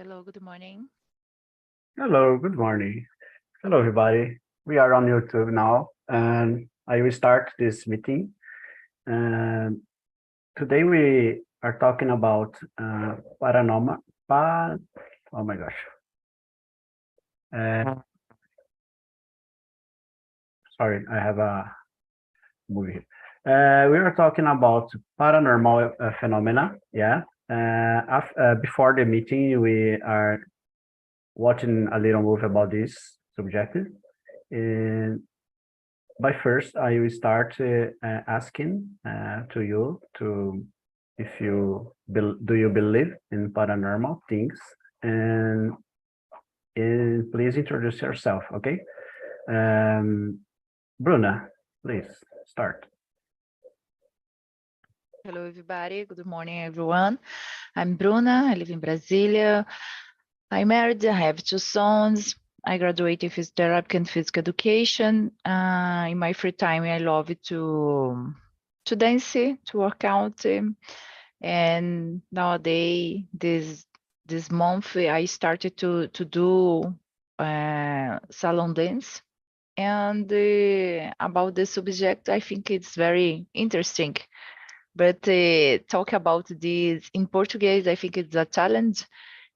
Hello, good morning. Hello, good morning. Hello, everybody. We are on YouTube now, and I will start this meeting. And today we are talking about paranormal. Oh my gosh. Uh, Sorry, I have a movie here. We are talking about paranormal phenomena. Yeah. Before the meeting, we are watching a little movie about this subject. And by first, I will start asking to you to if do you believe in paranormal things, and, please introduce yourself, okay? Bruna, please start. Hello, everybody. Good morning, everyone. I'm Bruna. I live in Brasilia. I'm married. I have two sons. I graduated in physiotherapy and physical education. In my free time, I love to dance, to work out, and nowadays, this month, I started to do salon dance. And about the subject, I think it's very interesting. But talk about this in Portuguese, I think it's a challenge.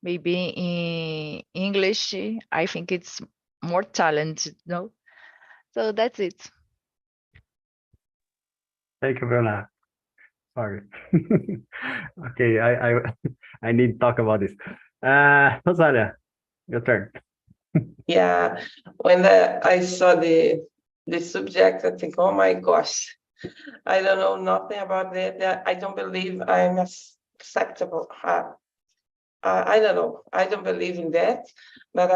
Maybe in English, I think it's more challenge, no? So that's it. Thank you, Bruna. Sorry. Okay, I need to talk about this. Rosalia, your turn. Yeah, when I saw the subject, I think, oh my gosh, I don't know nothing about it. I don't believe I'm acceptable. I don't know. I don't believe in that, but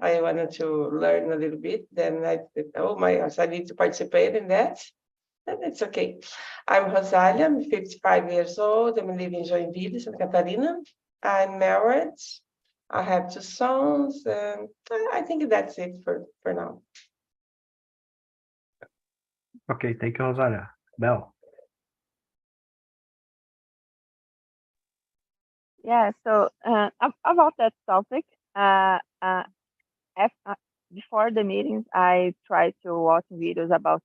I wanted to learn a little bit. Then I said, oh my gosh, I need to participate in that. And it's okay. I'm Rosalia. I'm 55 years old. I'm living in Joinville, Santa Catarina. I'm married. I have two sons, and I think that's it for now. Okay, thank you, Rosalia. Bel. Yeah, so about that topic, af before the meetings, I try to watch videos about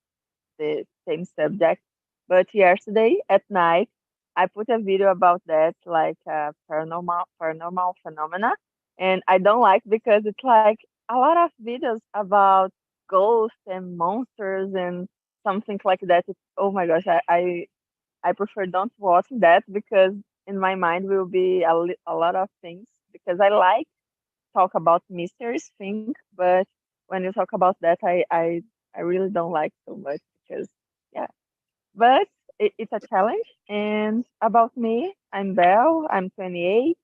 the same subject. But yesterday at night, I put a video about that, like paranormal phenomena, and I don't like because it's like a lot of videos about ghosts and monsters and something like that. Oh my gosh, I prefer don't watch that because in my mind will be a lot of things because I like talk about mysteries thing, but when you talk about that, I really don't like so much because yeah, but it's a challenge. And about me, I'm Belle. I'm 28.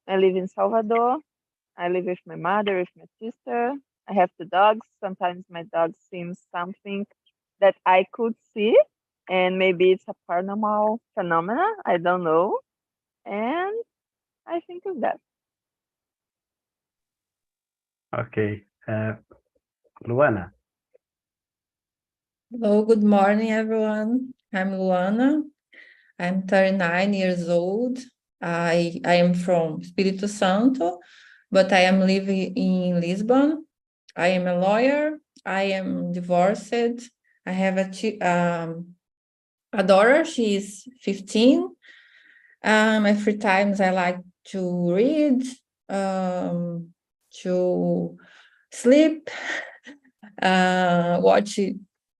I live in Salvador. I live with my mother, with my sister. I have two dogs. Sometimes my dog seems something that I could see, and maybe it's a paranormal phenomena. I don't know. And I think of that. Okay, Luana. Hello, good morning, everyone. I'm Luana. I'm 39 years old. I am from Espírito Santo, but I am living in Lisbon. I am a lawyer. I am divorced. I have a daughter. She is 15. My free times, I like to read, to sleep, watch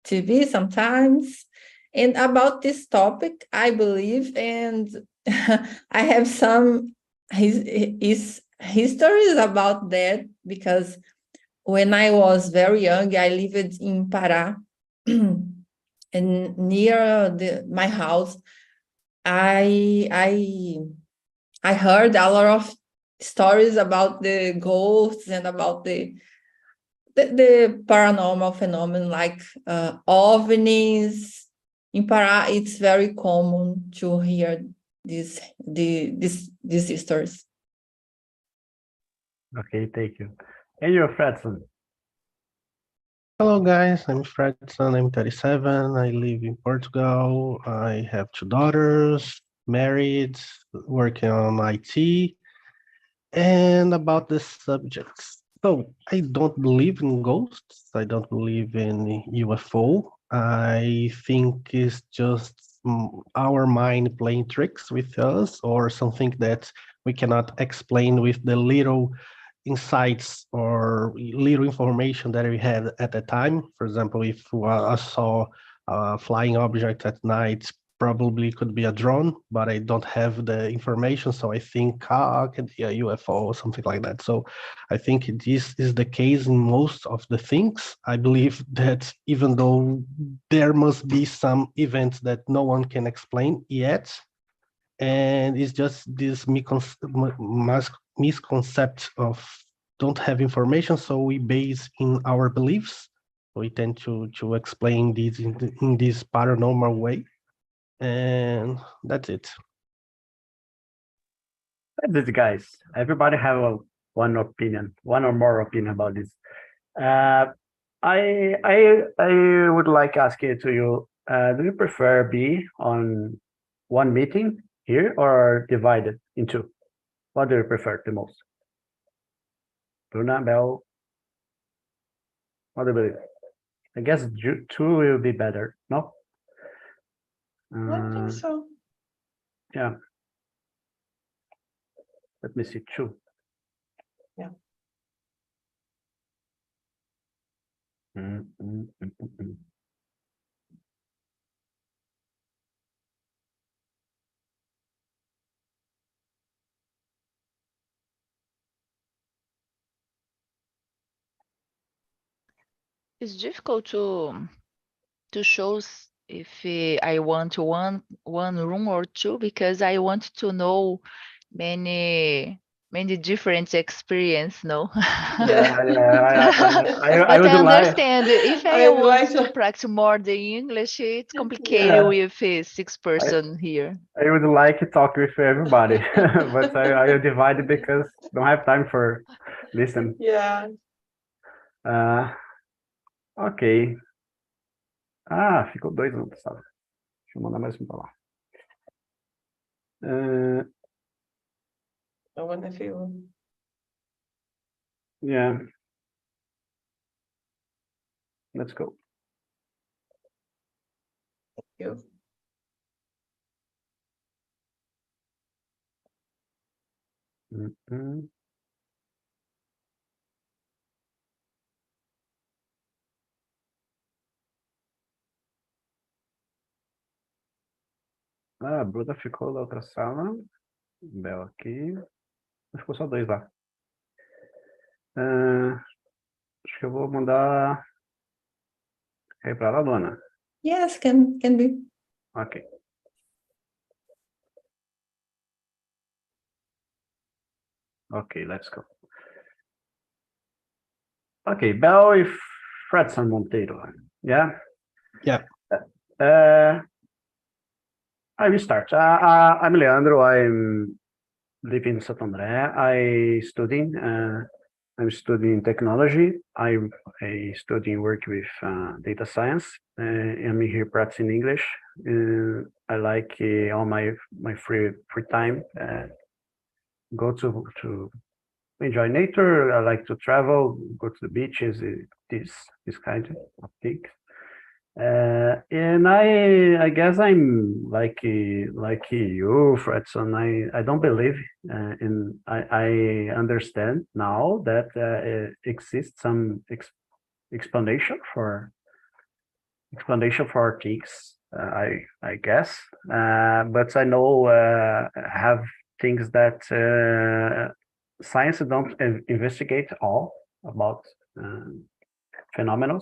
TV sometimes. And about this topic, I believe, and I have some histories about that because when I was very young, I lived in Pará, and near my house, I heard a lot of stories about the ghosts and about the paranormal phenomenon like ovnis. In Pará, it's very common to hear these stories. Okay, thank you. And you're Fredson. Hello guys, I'm Fredson, I'm 37, I live in Portugal, I have two daughters, married, working on IT, And about the subjects. So I don't believe in ghosts. I don't believe in UFO. I think it's just our mind playing tricks with us, or something that we cannot explain with the little insights or little information that we had at the time. For example, if I saw a flying object at night, probably could be a drone, but I don't have the information, so I think it could be a UFO or something like that. So I think this is the case in most of the things. I believe that even though there must be some events that no one can explain yet, and it's just this misconcept of don't have information, so we base in our beliefs. We tend to explain these in this paranormal way, and that's it. That's it, guys. Everybody have one opinion, one or more opinion about this. I would like to ask you to you. Do you prefer be on one meeting here or divided in two? What do you prefer the most? Bruna, Bell, what do you believe? I guess two will be better. No. I think so. Yeah. Let me see, two. Yeah. It's difficult to shows if I want one room or two, because I want to know many different experience, no? I But would I like. understand if I I want like to that. practice more the English, it's complicated Yeah. with a six person here. I would like to talk with everybody, but I divide it because don't have time for listen. Yeah. Ok. Ah, ficou dois não, pessoal. Deixa eu mandar mais um para lá. I want to feel. Yeah. Let's go. You. Ah, a Bruna ficou na outra sala. Bel aqui. Ficou só dois lá. Acho que eu vou mandar aí para a Luna. Yes, can be. Ok. Okay, let's go. Okay, Bel with Fredson Monteiro. Yeah? Yeah. I will start. I'm Leandro. I'm living in Santo André. I'm studying technology. I study and work with data science. I'm here practicing English. I like all my free time. Go to enjoy nature. I like to travel, go to the beaches, this kind of things. And I guess I'm like you, Fredson. I don't believe in. I understand now that exists some explanation for things. I guess, but I know have things that science don't investigate all about phenomena.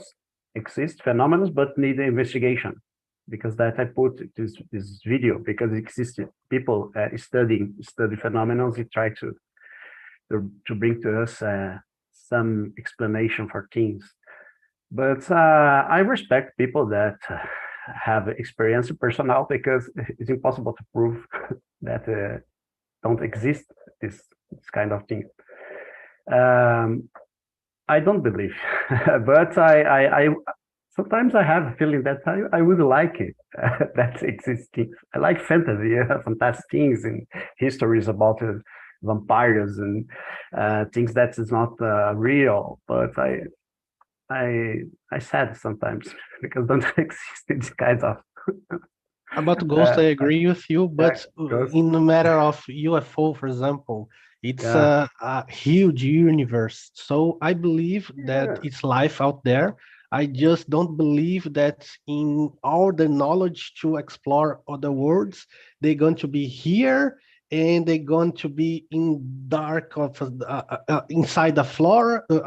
Exist phenomena, but need investigation. Because that I put this video because it existed people study phenomena. They try to bring to us some explanation for things. But I respect people that have experience personal, because it's impossible to prove that don't exist this kind of thing. I don't believe, but I sometimes I have a feeling that I would like it that exists. I like fantasy, fantastic things and histories about vampires and things that is not real. But I sad sometimes because don't exist these kinds of About ghosts, I agree with you, but ghosts. in the matter of UFO, for example, it's Yeah. a huge universe. So I believe that Yeah. it's life out there. I just don't believe that in all the knowledge to explore other worlds, they're going to be here and they're going to be in dark of inside a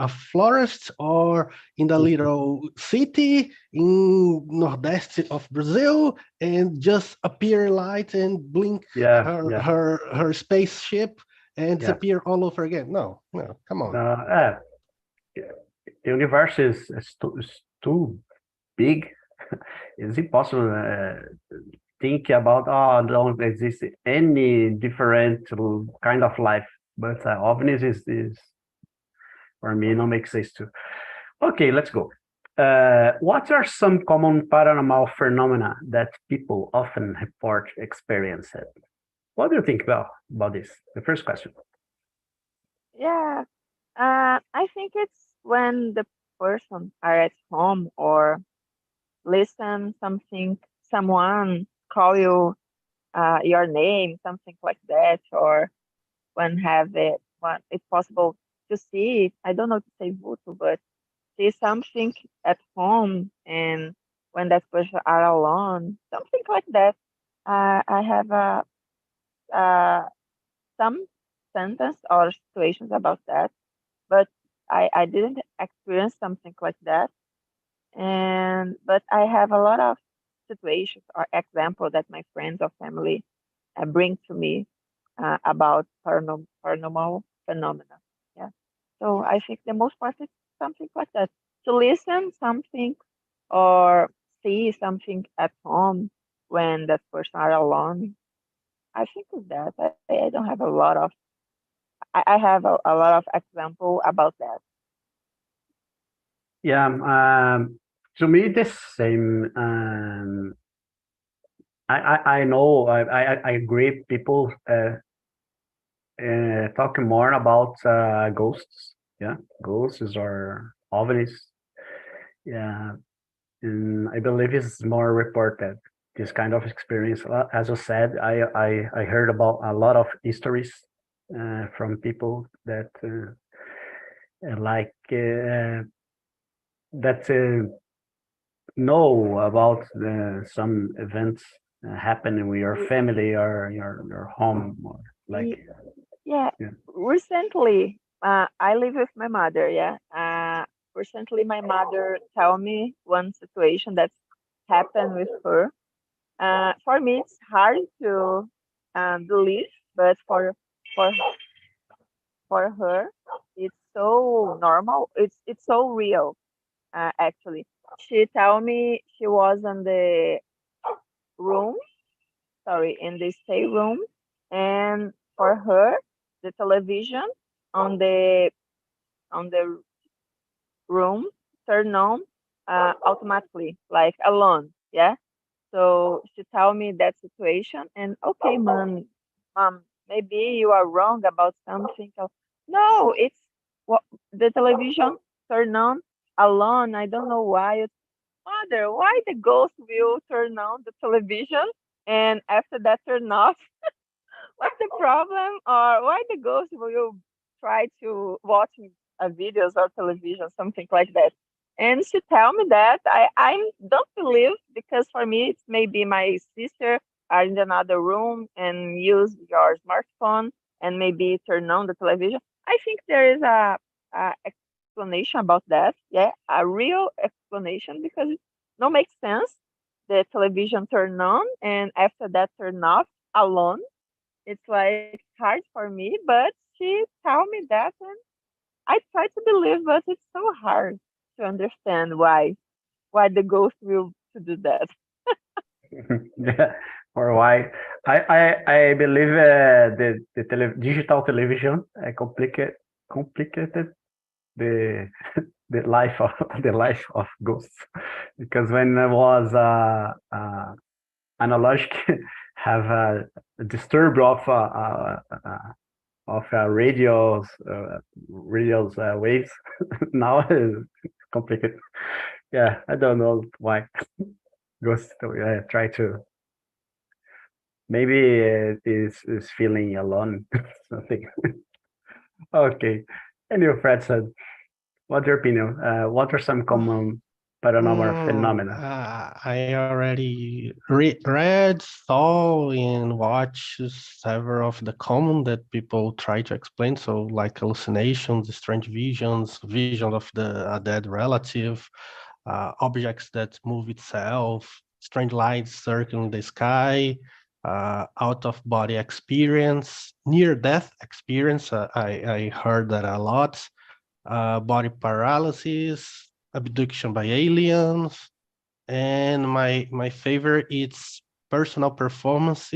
forest or in the little city in Nordeste of Brazil and just appear light and blink Yeah. her spaceship and Yeah. disappear all over again. No, no, come on. The universe is too big. It's impossible think about don't exist any different kind of life. But ovnis is for me no makes sense too. Okay, let's go. What are some common paranormal phenomena that people often report experienced? What do you think about this? The first question. Yeah, I think it's when the person are at home or listen something, someone call you your name, something like that, or when have it, when it's possible to see, I don't know to say voodoo, but see something at home and when that person are alone, something like that. I have uh, some sentence or situations about that, but I didn't experience something like that. And but I have a lot of situations or example that my friends or family bring to me about paranormal phenomena. Yeah. So I think the most part is something like that. To listen something or see something at home when that person are alone. I think of that. I don't have a lot of. I have a lot of example about that. Yeah, to me the same. I know I agree. People talking more about ghosts. Yeah, ghosts or ovnis. Yeah, and I believe it's more reported. This kind of experience, as I said, I heard about a lot of histories from people that like that know about some events happening with your family or your home or like Ye- Yeah, yeah. recently, I live with my mother. Yeah, recently my mother tell me one situation that's happened with her. For me, it's hard to believe, but for for her, it's so normal. It's so real. Actually, she tell me she was in the room, sorry, in the stay room, and for her, the television on the room turned on automatically, like alone. Yeah. So she tell me that situation, and okay, mom, maybe you are wrong about something. No, it's what the television turned on alone. I don't know why. Mother, why the ghost will turn on the television and after that turn off? What's the problem? Or why the ghost will try to watch videos or television, something like that? And she tell me that I don't believe because for me it's maybe my sister are in another room and use your smartphone and maybe turn on the television. I think there is a explanation about that. Yeah, a real explanation because it no makes sense. The television turn on and after that turn off alone, it's like hard for me, but she tell me that and I try to believe, but it's so hard to understand why the ghost will to do that. Yeah, or why I believe digital television complicated the the life of ghosts because when I was analogic have a disturb of radios waves. Now it's complicated. Yeah, I don't know why. Ghost try to, maybe it is feeling alone, something. Okay. Anyway, Fredson, what's your opinion? What are some common paranormal phenomena? I already read, saw, and watched several of the common that people try to explain. So, like hallucinations, strange visions, vision of a dead relative, objects that move itself, strange lights circling the sky, out-of-body experience, near-death experience. I heard that a lot. Body paralysis, abduction by aliens, and my favorite is personal performance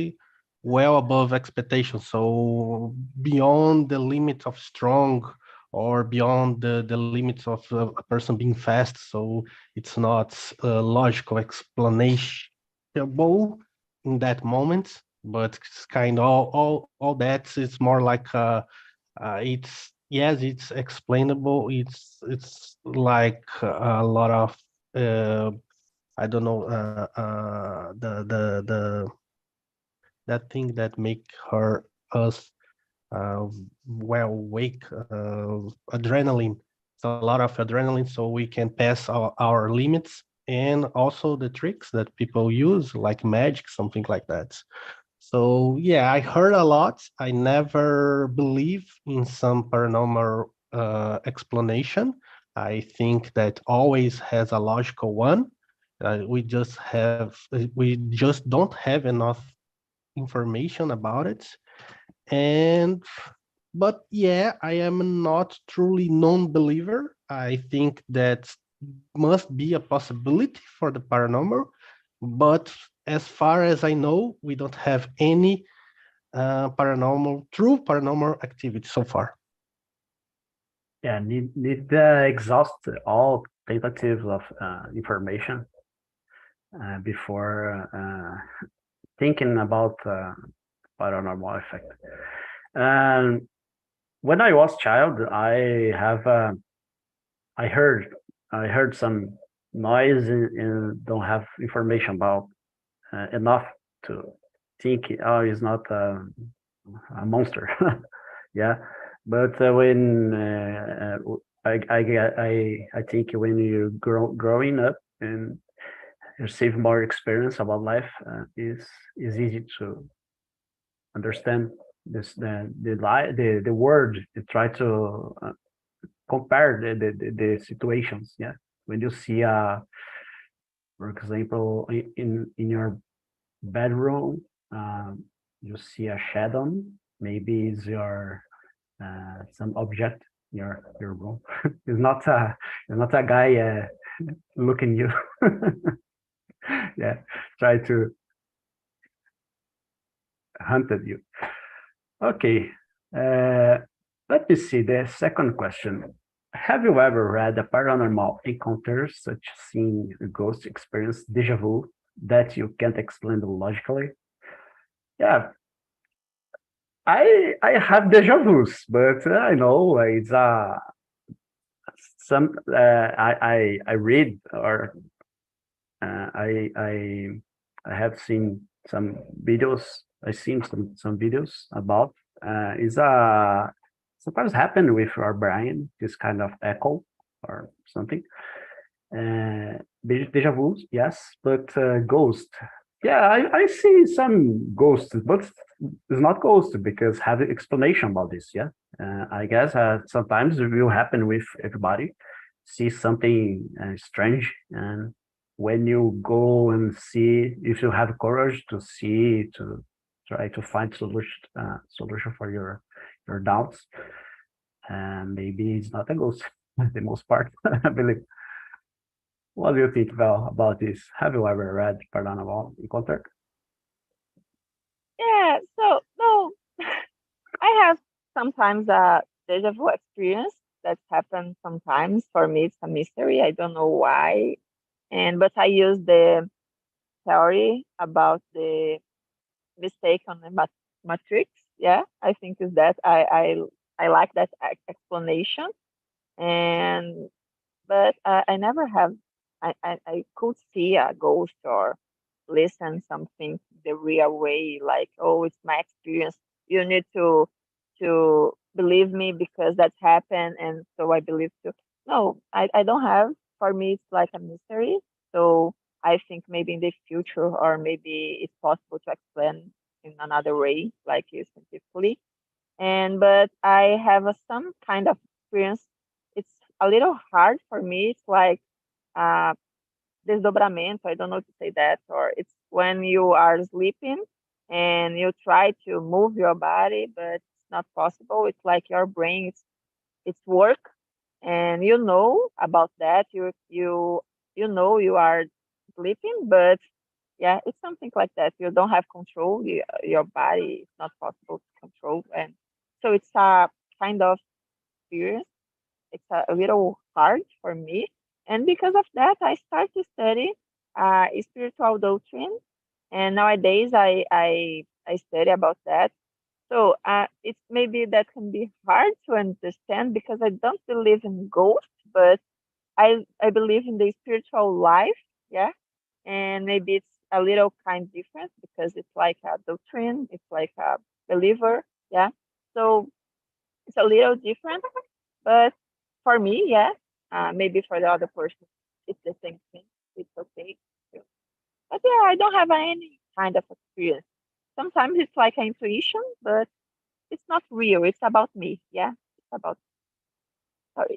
well above expectations, so beyond the limits of strong or beyond the limits of a person being fast, so it's not a logical explanation in that moment, but it's kind of all that is more like it's, yes, it's explainable. It's like a lot of I don't know, the that thing that make her us well wake, adrenaline. So a lot of adrenaline, so we can pass our limits, and also the tricks that people use, like magic, something like that. So yeah, I heard a lot. I never believe in some paranormal explanation. I think that always has a logical one. We just don't have enough information about it. And but yeah, I am not truly non-believer. I think that must be a possibility for the paranormal, but as far as I know, we don't have any true paranormal activity so far. Yeah, need exhaust all tentatives of information before thinking about paranormal effect. And when I was child, I heard some noise and don't have information about enough to think, oh, it's not a monster. Yeah, but when I think when you're growing up and receive more experience about life, is easy to understand this the word. You try to compare the situations. Yeah, when you see for example, in your bedroom, you see a shadow. Maybe it's your some object in your room. It's not a guy looking you. Yeah, try to hunt at you. Okay, let me see the second question. Have you ever read a paranormal encounter, such as seeing a ghost, experience déjà vu that you can't explain logically? Yeah, I have déjà vus, but I know it's some I read or I have seen some videos. I've seen some videos about is sometimes happen with our brain, this kind of echo or something. Deja vu, yes, but ghost. Yeah, I see some ghosts, but it's not ghost because have an explanation about this. Yeah, I guess sometimes it will happen with everybody. See something strange, and when you go and see, if you have courage to see, to try to find solution for your doubts, and maybe it's not a ghost. The most part, I believe. What do you think about this? Have you ever read Paranormal Encounter? Yeah, so no, I have sometimes a deja vu experience that happens sometimes. For me, it's a mystery. I don't know why. But I use the theory about the mistake on the matrix Yeah, I think is that I like that explanation. And but I never have. I could see a ghost or listen something the real way, like, oh, it's my experience. You need to believe me because that happened, and so I believe too. No, I don't have. For me, it's like a mystery. So I think maybe in the future, or maybe it's possible to explain in another way, like scientifically. And but I have some kind of experience. It's a little hard for me. It's like uh, desdobramento. I don't know to say that, or it's when you are sleeping and you try to move your body, but it's not possible. It's like your brain, it's work, and you know about that. You know you are sleeping, but yeah, it's something like that. You don't have control. Your body is not possible to control, and so it's a kind of experience. It's a little hard for me, and because of that, I start to study spiritual doctrine, and nowadays I study about that. So it's maybe that can be hard to understand because I don't believe in ghosts, but I believe in the spiritual life. Yeah, and maybe it's a little kind different because it's like a doctrine, it's like a believer. Yeah, so it's a little different, but for me, yeah, maybe for the other person, it's the same thing. It's okay too. But yeah, I don't have any kind of experience. Sometimes it's like an intuition, but it's not real. It's about me. Yeah, it's about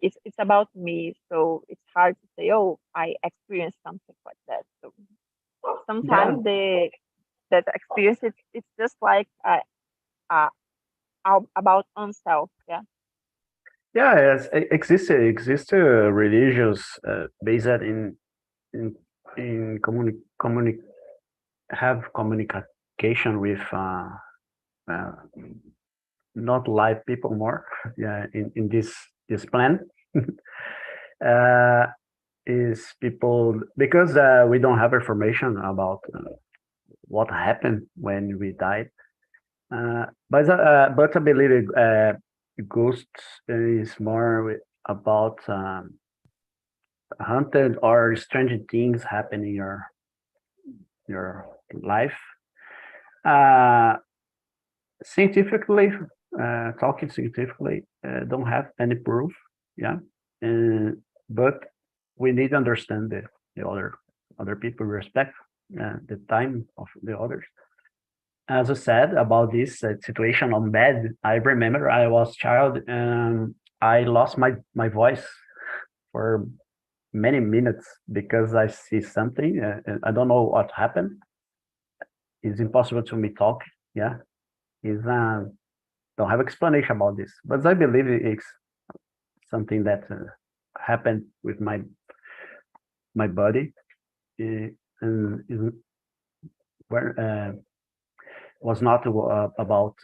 it's about me. So it's hard to say, oh, I experienced something like that. So Yeah, sometimes the that experience it's just like uh about oneself. Yeah. yeah. Exist religions based in in have communication with uh, not live people more. Yeah, in this plan. uh, is people because we don't have information about what happened when we died. But I believe ghosts is more about haunted or strange things happen in your life. Uh, Scientifically, talking scientifically, don't have any proof. Yeah, uh, but we need to understand the other people, respect the time of the others. As I said about this situation on bed, I remember I was child and I lost my voice for many minutes because I see something. And I don't know what happened. It's impossible to me talk. Yeah, is don't have explanation about this, but I believe it's something that happened with my body, and where was not about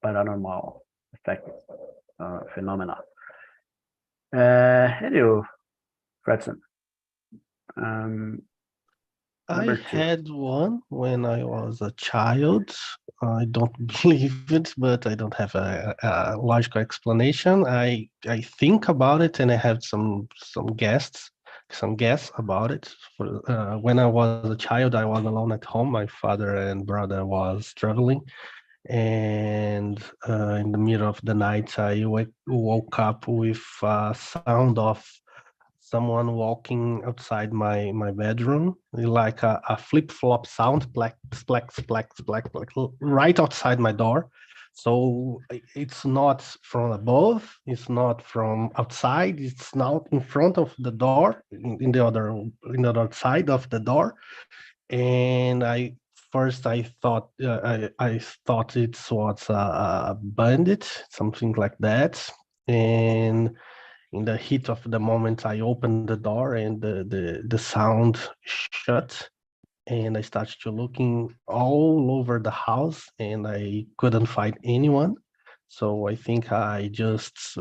paranormal effect phenomena. Anyway, Fredson, um, I number two. had one when I was a child. I don't believe it, but I don't have a logical explanation. I think about it, and I have some guess about it. When I was a child, I was alone at home. My father and brother was traveling, and in the middle of the night, I woke up with a sound of someone walking outside my bedroom, like a flip-flop sound, black, black, black, black, black, right outside my door. So it's not from above, it's not from outside, it's now in front of the door, in the other side of the door. And I thought I thought it was a bandit, something like that. And in the heat of the moment, I opened the door and the sound shut, and I started to looking all over the house and I couldn't find anyone. So I think I just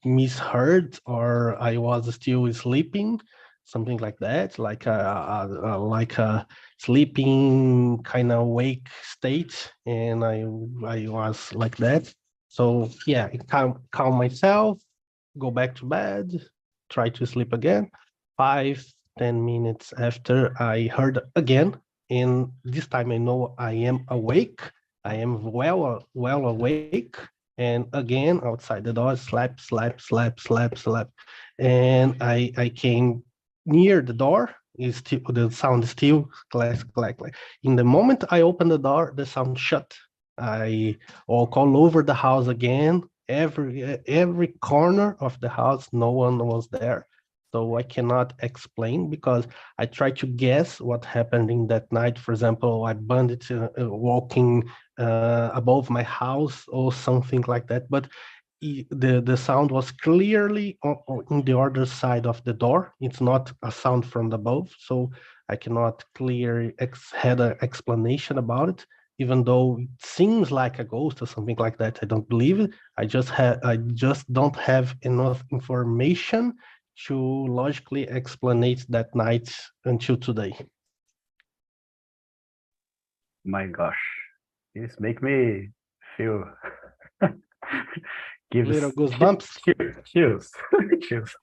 misheard or I was still sleeping. something like that, like a sleeping kind of wake state, and I was like that. So yeah, I calm myself, go back to bed, try to sleep again. 5-10 minutes after, I heard again, and this time I know I am awake. I am well awake, and again outside the door, slap, slap, slap, slap, slap, and I came near the door. Is still the sound is still clack, clack, clack. In the moment I opened the door, the sound shut. I walk all over the house again, every corner of the house, no one was there. So I cannot explain, because I try to guess what happened in that night. For example, I bandit walking above my house or something like that. But the sound was clearly in the other side of the door. It's not a sound from above, so I cannot clearly had an explanation about it. Even though it seems like a ghost or something like that, I don't believe it. I just don't have enough information to logically explain that night until today. My gosh, this make me feel gives Little goosebumps. chills, chills.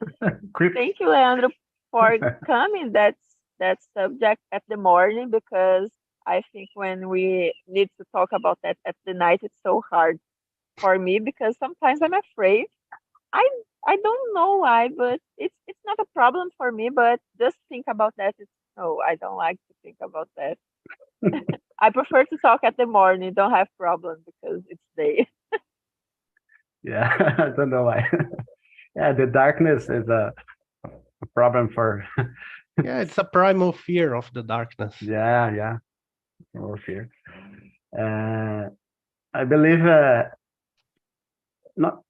Creep. Thank you, Leandro, for coming that subject at the morning, because I think when we need to talk about that at the night, it's so hard for me, because sometimes I'm afraid. I I don't know why, but it's not a problem for me. But just think about that. It's no, I don't like to think about that. I prefer to talk at the morning. Don't have problem because it's day. Yeah, I don't know why. Yeah, the darkness is a problem for. Yeah, it's a primal fear of the darkness. Yeah, more fear. I believe not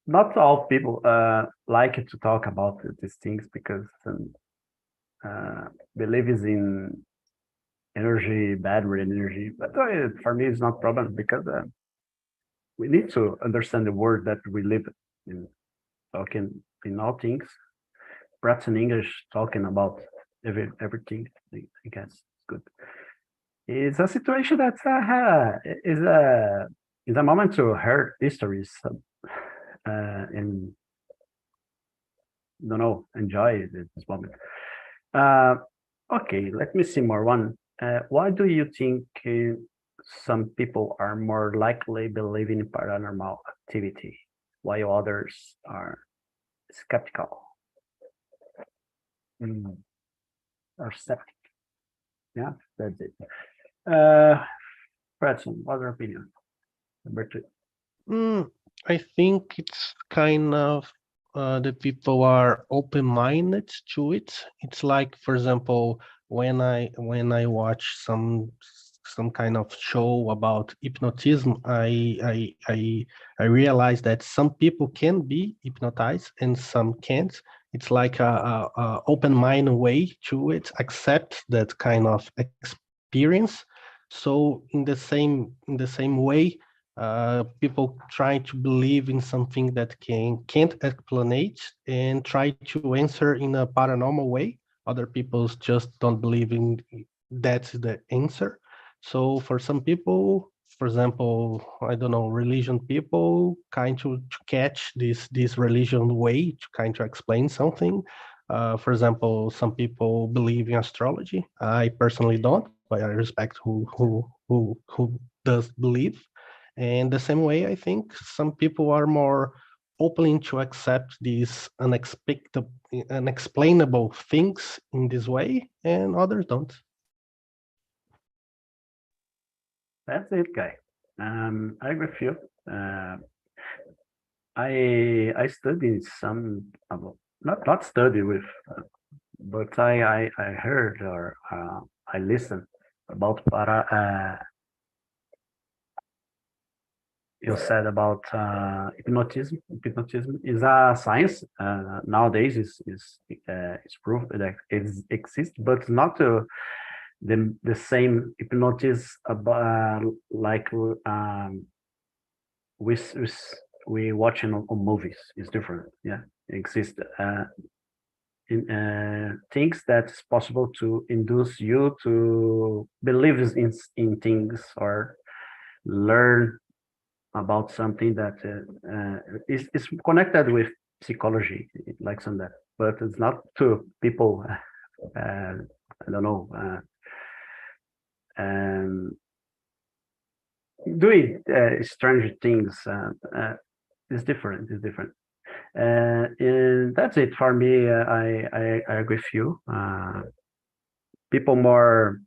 not all people like to talk about these things, because believe is in energy, bad energy. But for me, it's not problem, because we need to understand the world that we live in, talking in all things. Perhaps in English, talking about everything. I guess it's good. It's a situation that is a moment to hear histories, and don't know, enjoy this moment. Okay, let me see more one. Why do you think some people are more likely believing in paranormal activity, while others are skeptical? Or skeptic? Yeah, that's it. Preston, what's your opinion? Number two. I think it's kind of the people are open-minded to it. It's like, for example, when I watch some kind of show about hypnotism, I realize that some people can be hypnotized and some can't. It's like a open-minded way to it, accept that kind of experience. So in the same way, people try to believe in something that can't explain and try to answer in a paranormal way. Other people just don't believe in that's the answer. So for some people, for example, I don't know, religion people kind to catch this religion way to kind of explain something. For example, some people believe in astrology. I personally don't, but I respect who does believe. And the same way, I think some people are more open to accept these unexplainable things in this way, and others don't. That's it, guy. I agree with you. I studied some, not study with, but I heard, or I listened about you said about hypnotism. Hypnotism is a science nowadays. It's proved that it exists, but not the same hypnotism like we we watching on movies. Is different. Yeah, it exists. things that's possible to induce you to believe in things or learn about something that is connected with psychology, like some that, but it's not to people. I don't know. Doing strange things is different. Is different. And that's it for me. I agree with you. People more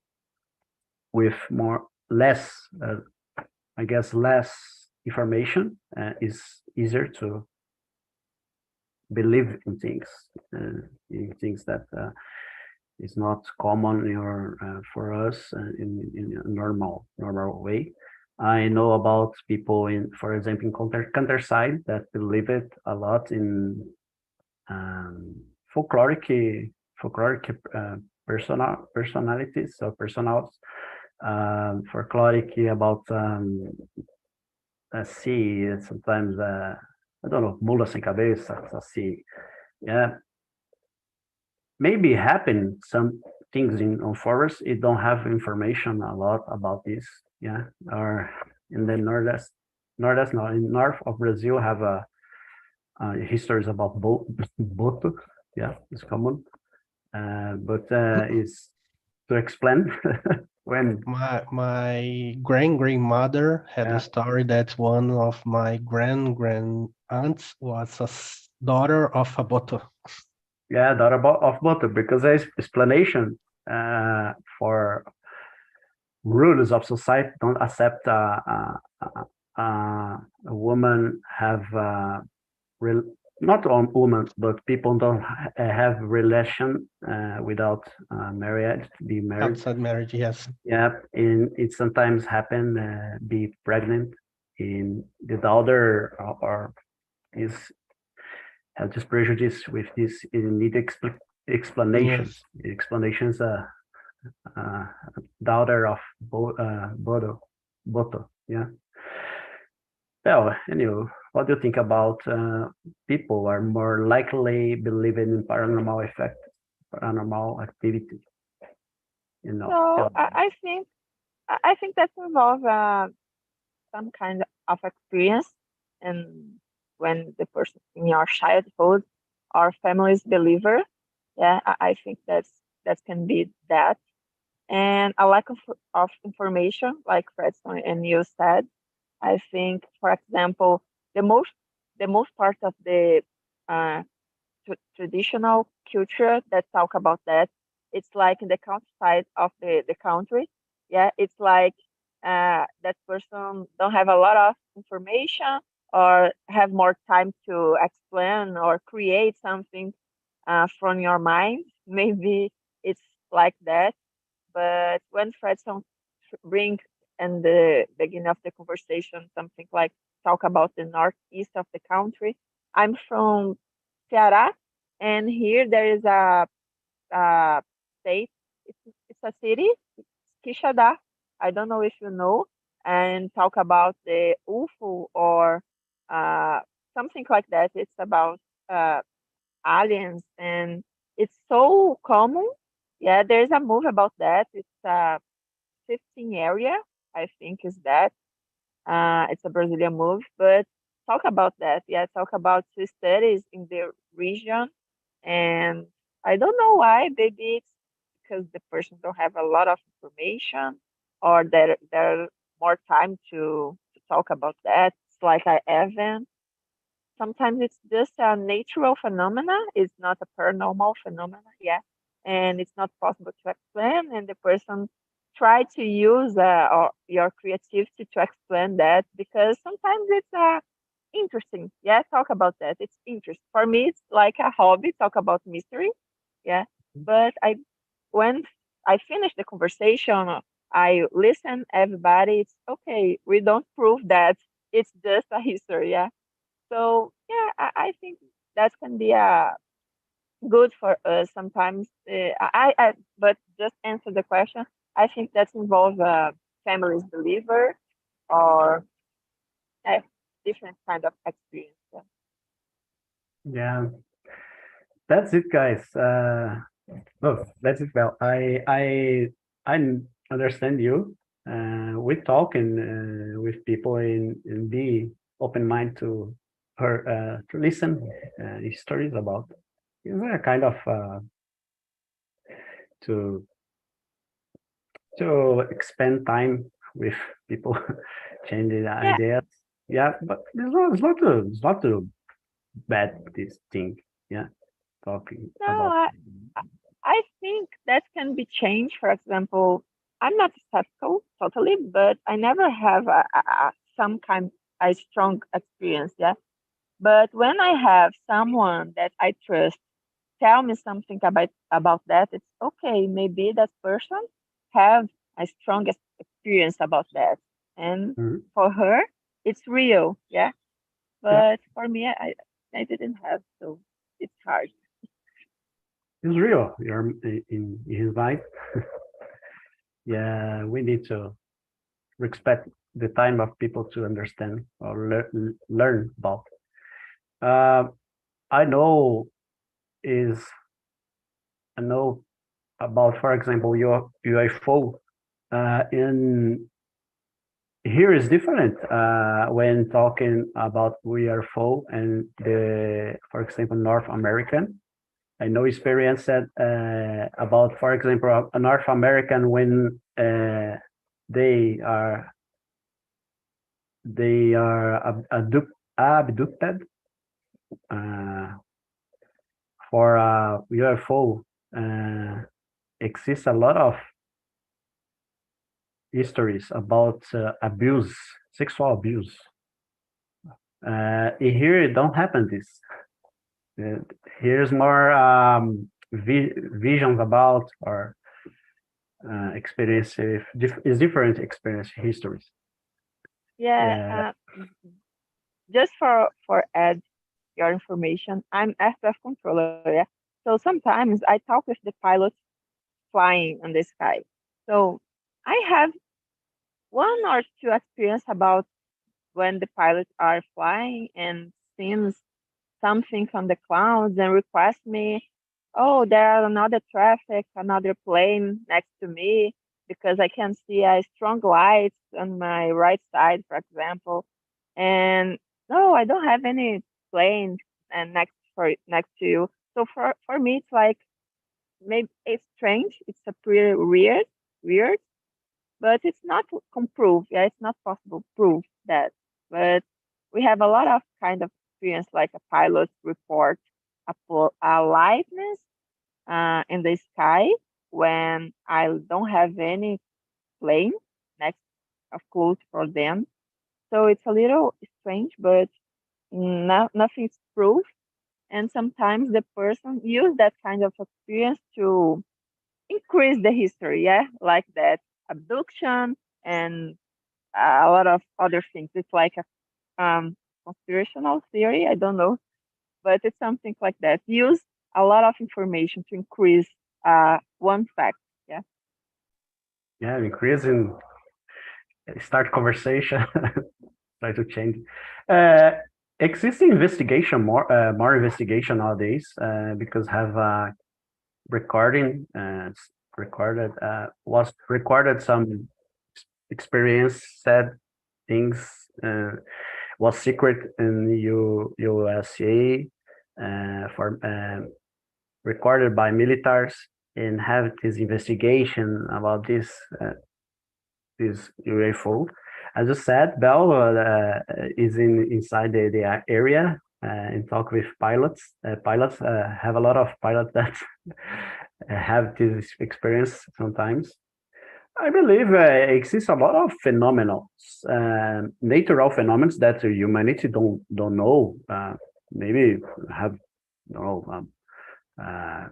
with less, I guess, less information is easier to believe in things that is not common or for us in a normal way. I know about people in, for example, in countryside that believe it a lot in folkloric personalities or personals, folkloric about sea, sometimes I don't know, mula sem cabeça, sea. Yeah, maybe happen some things on forest. It don't have information a lot about this. Yeah, or in the northwest, no, in north of Brazil have a histories about boto. Yeah, it's common, but is to explain when My grandmother had Yeah. a story that one of my grand aunts was a daughter of a boto. yeah, that about of boto, because there's explanation for rules of society don't accept a woman have not all women, but people don't have relation without marriage, be married. Outside marriage, yes. Yeah, and it sometimes happen be pregnant in the daughter or is have this prejudice with this. It need explanations. Explanations. Daughter of Boto. Yeah. Well, anyway, what do you think about people are more likely believing in paranormal effect, paranormal activity? You know. So I think that involves some kind of experience, and when the person in your childhood or family is believer, yeah, I think that can be that, and a lack of information, like Fredson and you said. I think, for example, the most the most part of the uh, traditional culture that talk about that. It's like in the countryside of the country. Yeah, it's like that person don't have a lot of information or have more time to explain or create something from your mind. Maybe it's like that. But when Fredson bring in the beginning of the conversation something like talk about the northeast of the country, I'm from Ceará, and here there is a state. It's a city, Quixadá. I don't know if you know, and talk about the UFO or uh, something like that. It's about uh, aliens, and it's so common. Yeah, there's a movie about that. It's 15 area, I think, is that. It's a Brazilian movie, but talk about that. Yeah, talk about the studies in the region, and I don't know why. Maybe it's because the person don't have a lot of information, or there more time to talk about that. It's like I haven't. Sometimes it's just a natural phenomena. It's not a paranormal phenomena. Yeah, and it's not possible to explain. And the person try to use or your creativity to explain that because sometimes it's interesting. Yeah, talk about that. It's interesting for me. It's like a hobby. Talk about mystery. Yeah, but when I finish the conversation, I listen everybody. It's okay. We don't prove that. It's just a history. Yeah, so yeah, I think that can be good for us sometimes. But just answer the question. I think that involves family's believer or a different kind of experience. Yeah. Yeah. that's it, guys. Oh, that's it. Well, I understand you. We talk and with people and be open mind to her to listen stories about. It's a kind of to expend time with people, change the Yeah. ideas. Yeah, but it's not too bad this thing. Yeah, talking No, about. I think that can be changed. For example, I'm not skeptical totally, but I never have some kind a strong experience. Yeah, but when I have someone that I trust tell me something about that, it's okay. Maybe that person have a strong experience about that, and Mhm. for her, it's real. Yeah, Yeah, but for me, I didn't have, so it's hard. it's real. You're in his mind. Yeah, we need to respect the time of people to understand or learn about. Uh, I know is I know about, for example, your UFO. In here is different when talking about UFO and the, for example, North American. I know experience that about, for example, a North American when they are abducted uh, for UFO. Exists a lot of histories about abuse, sexual abuse. Here it don't happen this. Uh, Here's more visions about or experience is different experience histories. Yeah, Yeah, just for add your information, I'm aircraft controller. Yeah, so sometimes I talk with the pilots flying in the sky. So I have one or two experience about when the pilots are flying and seems something from the clouds and request me, oh, there are another traffic, another plane next to me because I can see a strong light on my right side, for example. And no, I don't have any plane and next to you. So for me, it's like maybe it's strange. It's a pretty weird, but it's not comproved. Yeah, it's not possible to prove that. But we have a lot of kind of experience, like a pilot report a lightness in the sky when I don't have any plane next of close for them. So it's a little strange, but nothing's proof. And sometimes the person use that kind of experience to increase the history, yeah, like that abduction and a lot of other things. It's like a conspirational theory. I don't know, but it's something like that. Use a lot of information to increase one fact. Yeah. yeah, increasing start conversation, try to change. Uh, Existing investigation more investigation nowadays because have recording recorded was recorded some experience said things was secret in USA for recorded by militaries and have this investigation about this UFO. As you said, Bell is inside the area and talk with pilots. Pilots have a lot of pilots that have this experience sometimes. I believe exists a lot of phenomena, natural phenomena that humanity don't know. Maybe have, you know, uh,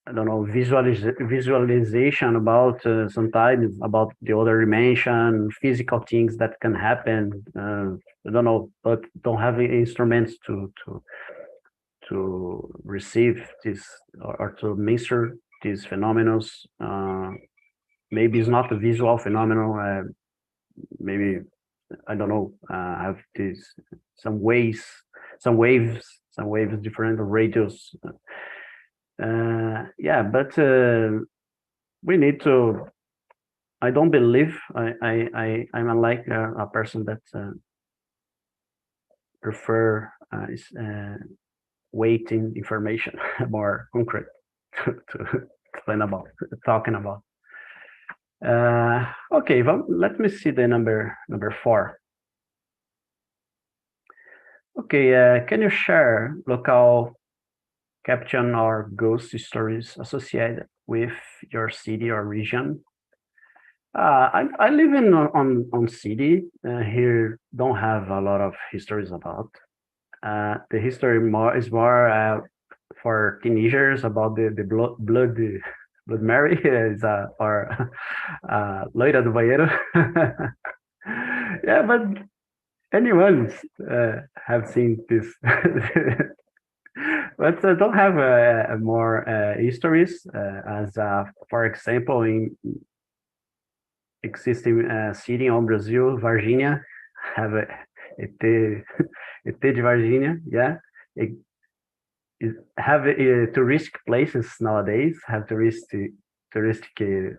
I don't know, visualization about sometimes about the other dimension, physical things that can happen. I don't know, but don't have instruments to receive this or to measure these phenomena. Maybe it's not a visual phenomenon. Maybe I don't know. Have these some ways, some waves some waves, different radios. Yeah, but we need to. I don't believe I'm like a person that prefer waiting information more concrete to explain about talking about. Okay, well, let me see the number 4. Okay, can you share local caption or ghost stories associated with your city or region? I live in on city here. Don't have a lot of histories about. The history is more for teenagers about the blood Mary is or loira do banheiro. Yeah, but anyone have seen this. But don't have more histories as for example in existing city on Brazil, Virginia, have ET, ET de Virginia, yeah. It have touristic places nowadays, have touristic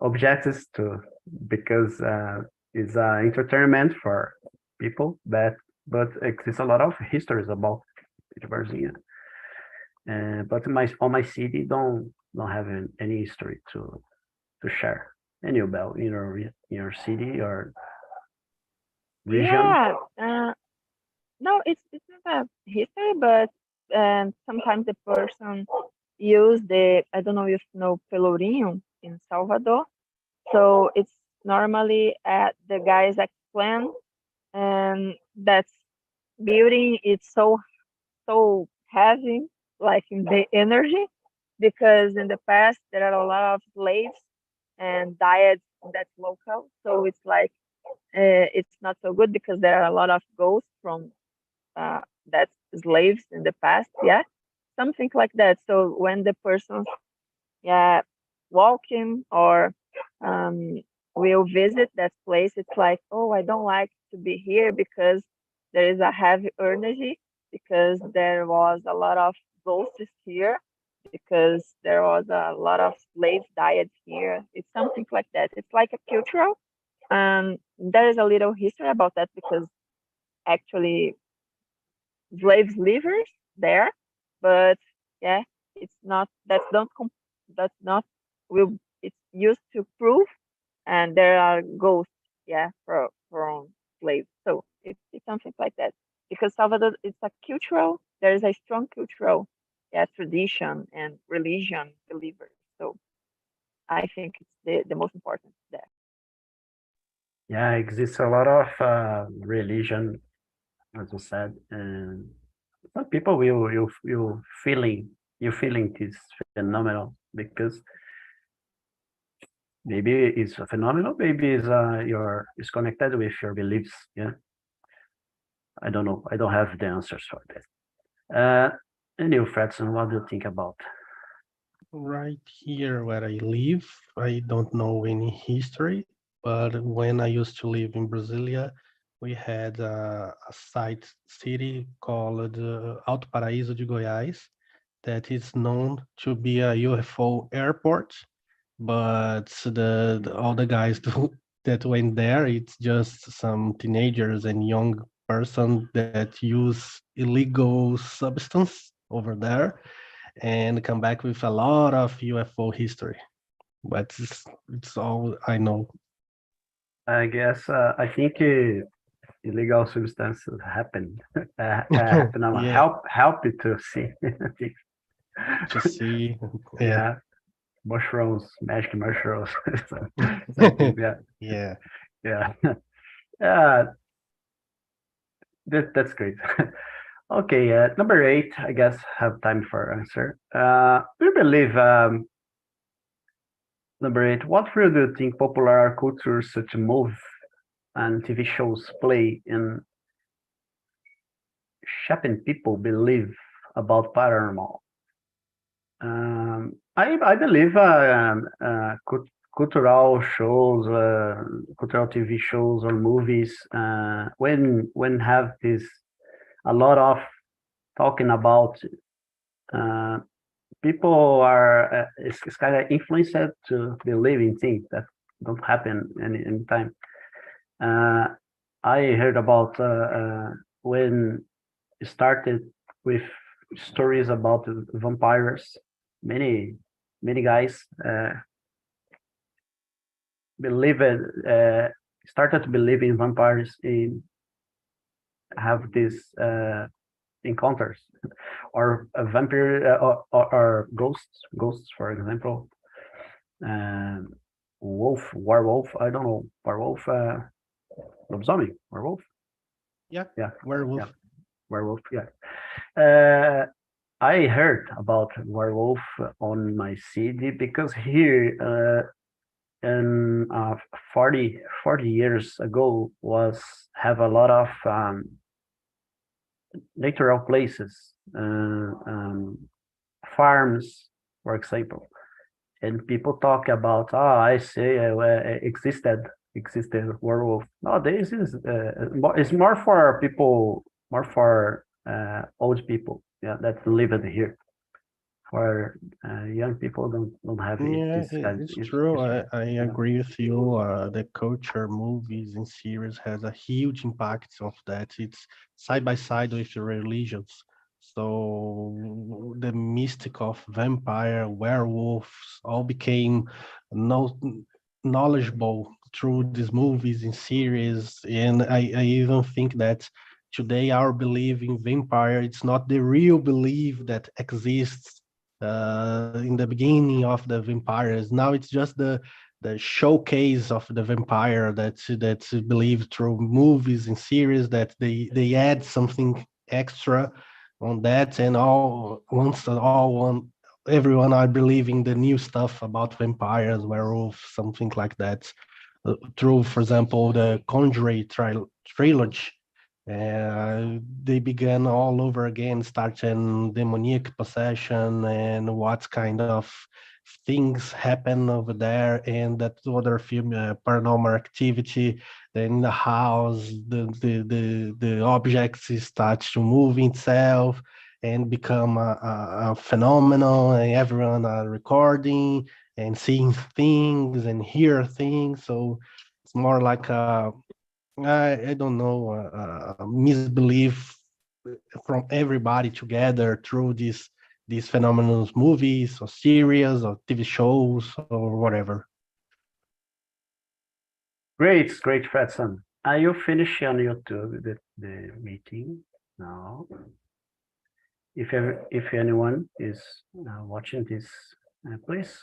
objects to because it's entertainment for people, but exists a lot of histories about ET Virginia. But on my city don't have any history to share. Any about your city or region? Yeah, no, it's not a history, but sometimes the person use the, I don't know if you know Pelourinho in Salvador. So it's normally the guys explain, and that's building. It's so heavy, like in the energy, because in the past there are a lot of slaves and diets that's local. So it's like it's not so good because there are a lot of ghosts from that slaves in the past. Yeah, something like that. So when the person, yeah, walking or um, will visit that place, it's like, oh, I don't like to be here because there is a heavy energy, because there was a lot of ghosts here, because there was a lot of slave diet here. It's something like that. It's like a cultural. There is a little history about that because actually slaves livers there, but yeah, it's not that's not will it's used to prove, and there are ghosts, yeah, from slaves. So it's something like that because Salvador, it's a cultural. There is a strong cultural, yeah, tradition and religion believers. So I think it's the most important there. Yeah, exists a lot of religion, as you said, and some people will you feeling this phenomenal because maybe it's a phenomenal, maybe it's connected with your beliefs. Yeah, I don't know. I don't have the answers for this. And you, Fredson, what do you think about? Right here where I live, I don't know any history, but when I used to live in Brasilia, we had a site city called Alto Paraíso de Goiás that is known to be a UFO airport, but all the guys that went there, it's just some teenagers and young person that use illegal substance over there and come back with a lot of UFO history. But it's all I know. I guess I think illegal substances happen. Happen a lot. Yeah, Help it to see. to see. Yeah. Yeah, mushrooms, magic mushrooms. Something, yeah, Yeah. yeah, yeah. That's great. Okay, number 8. I guess have time for answer. We believe number 8. What role do you think popular culture such as movies and TV shows play in shaping people believe about paranormal? I believe cultural shows, cultural TV shows or movies, when have this a lot of talking about people are it's kind of influenced to believe in things that don't happen any time. I heard about when it started with stories about vampires. Many guys believe it, started to believe in vampires, in have these encounters, or a vampire or ghosts, for example. Werewolf, I don't know, werewolf, lobisomem, werewolf, Yeah, yeah, werewolf. werewolf, yeah. I heard about werewolf on my city because here in 40 years ago was have a lot of natural places, farms, for example, and people talk about, I say existed werewolf. Nowadays is it's more for people, more for old people, yeah, that live here. For young people, don't have Yeah, this kind it's of true. history. I agree with you. The culture, movies, and series has a huge impact of that. It's side by side with the religions. So the mystic of vampire, werewolves, all became no knowledgeable through these movies and series. And I even think that today our belief in vampire, it's not the real belief that exists in the beginning of the vampires. Now it's just the showcase of the vampire that's believed through movies and series, that they add something extra on that, and everyone are believing the new stuff about vampires, werewolves, something like that. Through, for example, the Conjuring trilogy, they began all over again, starting demonic possession and what kind of things happen over there. And that other film, Paranormal Activity, then in the house, the objects start to move itself and become a phenomenon, and everyone are recording and seeing things and hear things. So it's more like I don't know, misbelief from everybody together through these phenomenal movies or series or TV shows or whatever. Great, Fredson. Are you finished on YouTube the meeting now? If anyone is watching this, please